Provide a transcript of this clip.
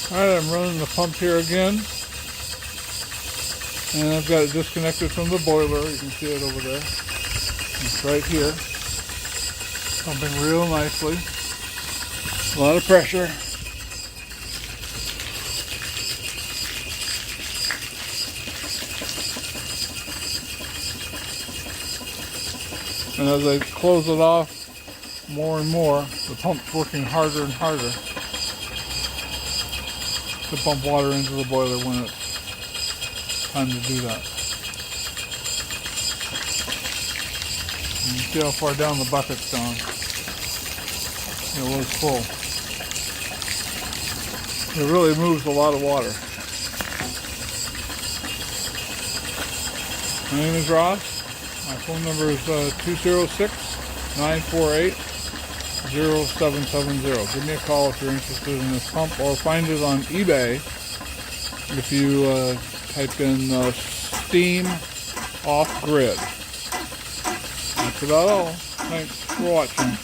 Alright, I'm running the pump here again. And I've got it disconnected from the boiler. You can see it over there. It's right here. Pumping real nicely. A lot of pressure. And as I close it off more and more, the pump's working harder and harder to pump water into the boiler when it's time to do that. And you see how far down the bucket's gone. It was full. It really moves a lot of water. My name is Ross. My phone number is 206-948-0770. Give me a call if you're interested in this pump, or find it on eBay if you type in steam off grid. That's about all. Thanks for watching.